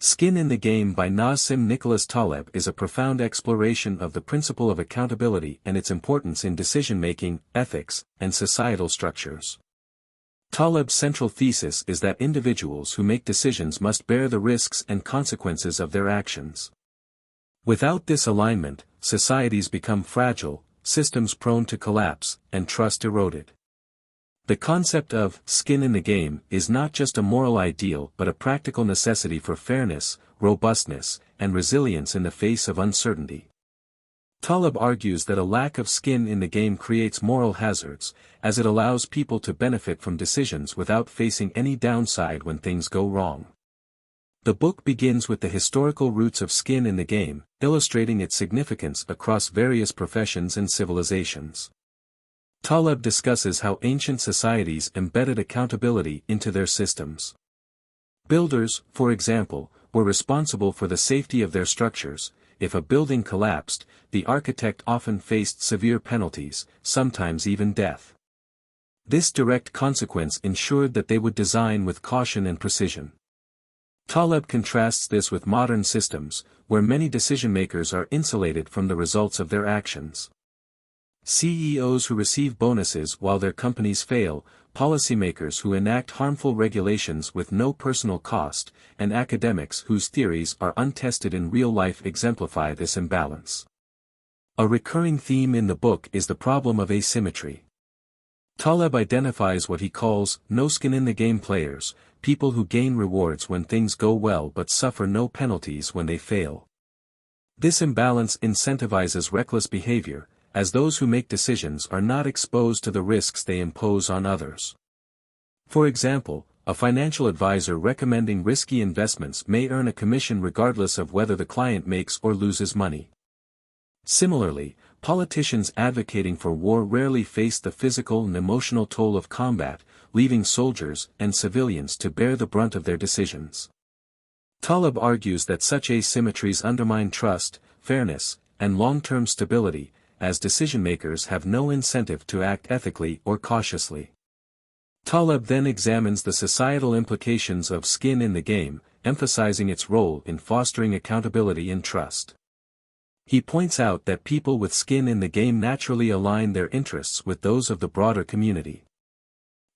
Skin in the Game by Nassim Nicholas Taleb is a profound exploration of the principle of accountability and its importance in decision-making, ethics, and societal structures. Taleb's central thesis is that individuals who make decisions must bear the risks and consequences of their actions. Without this alignment, societies become fragile, systems prone to collapse, and trust eroded. The concept of skin in the game is not just a moral ideal but a practical necessity for fairness, robustness, and resilience in the face of uncertainty. Taleb argues that a lack of skin in the game creates moral hazards, as it allows people to benefit from decisions without facing any downside when things go wrong. The book begins with the historical roots of skin in the game, illustrating its significance across various professions and civilizations. Taleb discusses how ancient societies embedded accountability into their systems. Builders, for example, were responsible for the safety of their structures. If a building collapsed, the architect often faced severe penalties, sometimes even death. This direct consequence ensured that they would design with caution and precision. Taleb contrasts this with modern systems, where many decision-makers are insulated from the results of their actions. CEOs who receive bonuses while their companies fail, policymakers who enact harmful regulations with no personal cost, and academics whose theories are untested in real life exemplify this imbalance. A recurring theme in the book is the problem of asymmetry. Taleb identifies what he calls no-skin-in-the-game players, people who gain rewards when things go well but suffer no penalties when they fail. This imbalance incentivizes reckless behavior, as those who make decisions are not exposed to the risks they impose on others. For example, a financial advisor recommending risky investments may earn a commission regardless of whether the client makes or loses money. Similarly, politicians advocating for war rarely face the physical and emotional toll of combat, leaving soldiers and civilians to bear the brunt of their decisions. Taleb argues that such asymmetries undermine trust, fairness, and long-term stability, as decision-makers have no incentive to act ethically or cautiously. Taleb then examines the societal implications of skin in the game, emphasizing its role in fostering accountability and trust. He points out that people with skin in the game naturally align their interests with those of the broader community.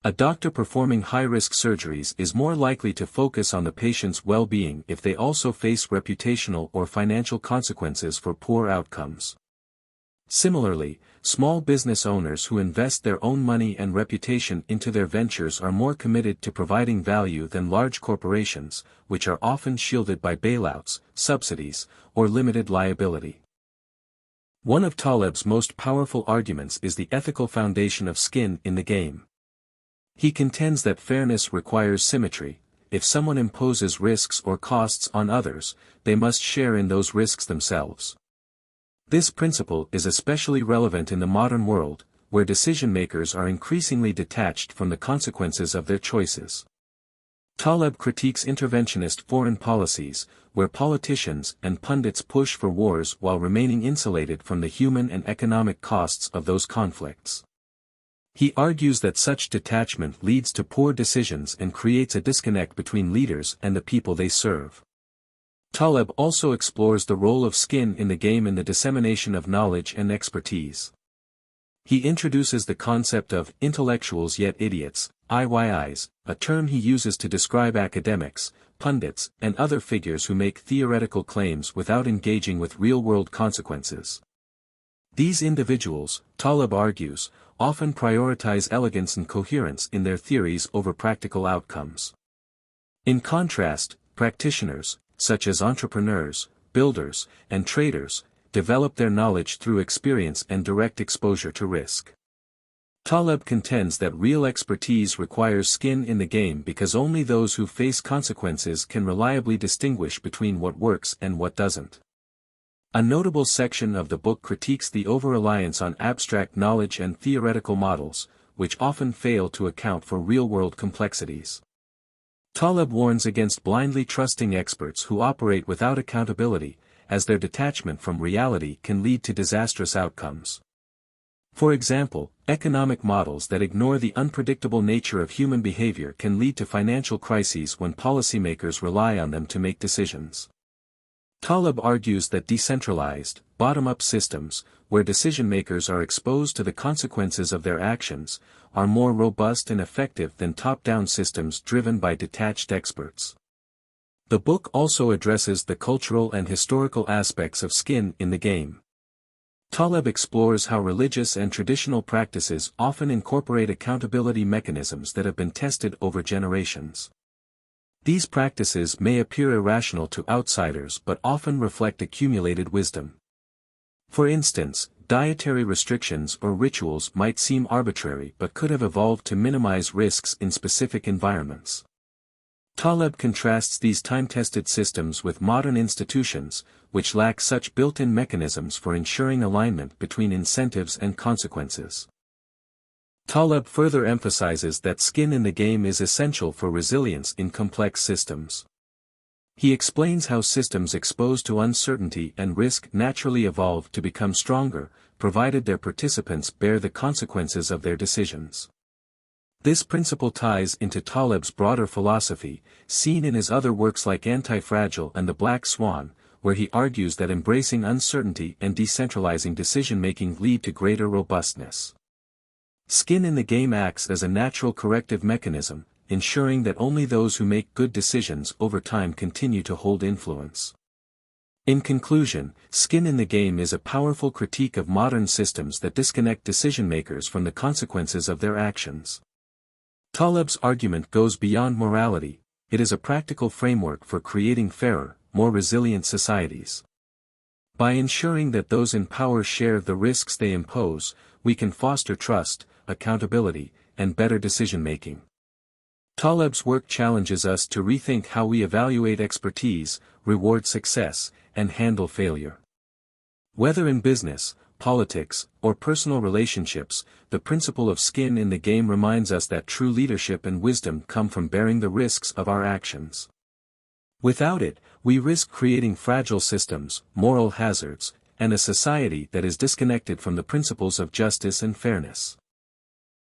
A doctor performing high-risk surgeries is more likely to focus on the patient's well-being if they also face reputational or financial consequences for poor outcomes. Similarly, small business owners who invest their own money and reputation into their ventures are more committed to providing value than large corporations, which are often shielded by bailouts, subsidies, or limited liability. One of Taleb's most powerful arguments is the ethical foundation of skin in the game. He contends that fairness requires symmetry. If someone imposes risks or costs on others, they must share in those risks themselves. This principle is especially relevant in the modern world, where decision-makers are increasingly detached from the consequences of their choices. Taleb critiques interventionist foreign policies, where politicians and pundits push for wars while remaining insulated from the human and economic costs of those conflicts. He argues that such detachment leads to poor decisions and creates a disconnect between leaders and the people they serve. Taleb also explores the role of skin in the game in the dissemination of knowledge and expertise. He introduces the concept of intellectuals yet idiots, IYIs, a term he uses to describe academics, pundits, and other figures who make theoretical claims without engaging with real-world consequences. These individuals, Taleb argues, often prioritize elegance and coherence in their theories over practical outcomes. In contrast, practitioners, such as entrepreneurs, builders, and traders, develop their knowledge through experience and direct exposure to risk. Taleb contends that real expertise requires skin in the game because only those who face consequences can reliably distinguish between what works and what doesn't. A notable section of the book critiques the over-reliance on abstract knowledge and theoretical models, which often fail to account for real-world complexities. Taleb warns against blindly trusting experts who operate without accountability, as their detachment from reality can lead to disastrous outcomes. For example, economic models that ignore the unpredictable nature of human behavior can lead to financial crises when policymakers rely on them to make decisions. Taleb argues that decentralized, bottom-up systems, where decision-makers are exposed to the consequences of their actions, are more robust and effective than top-down systems driven by detached experts. The book also addresses the cultural and historical aspects of skin in the game. Taleb explores how religious and traditional practices often incorporate accountability mechanisms that have been tested over generations. These practices may appear irrational to outsiders but often reflect accumulated wisdom. For instance, dietary restrictions or rituals might seem arbitrary but could have evolved to minimize risks in specific environments. Taleb contrasts these time-tested systems with modern institutions, which lack such built-in mechanisms for ensuring alignment between incentives and consequences. Taleb further emphasizes that skin in the game is essential for resilience in complex systems. He explains how systems exposed to uncertainty and risk naturally evolve to become stronger, provided their participants bear the consequences of their decisions. This principle ties into Taleb's broader philosophy, seen in his other works like Anti-Fragile and The Black Swan, where he argues that embracing uncertainty and decentralizing decision-making lead to greater robustness. Skin in the game acts as a natural corrective mechanism, ensuring that only those who make good decisions over time continue to hold influence. In conclusion, Skin in the Game is a powerful critique of modern systems that disconnect decision-makers from the consequences of their actions. Taleb's argument goes beyond morality, it is a practical framework for creating fairer, more resilient societies. By ensuring that those in power share the risks they impose, we can foster trust, accountability, and better decision-making. Taleb's work challenges us to rethink how we evaluate expertise, reward success, and handle failure. Whether in business, politics, or personal relationships, the principle of skin in the game reminds us that true leadership and wisdom come from bearing the risks of our actions. Without it, we risk creating fragile systems, moral hazards, and a society that is disconnected from the principles of justice and fairness.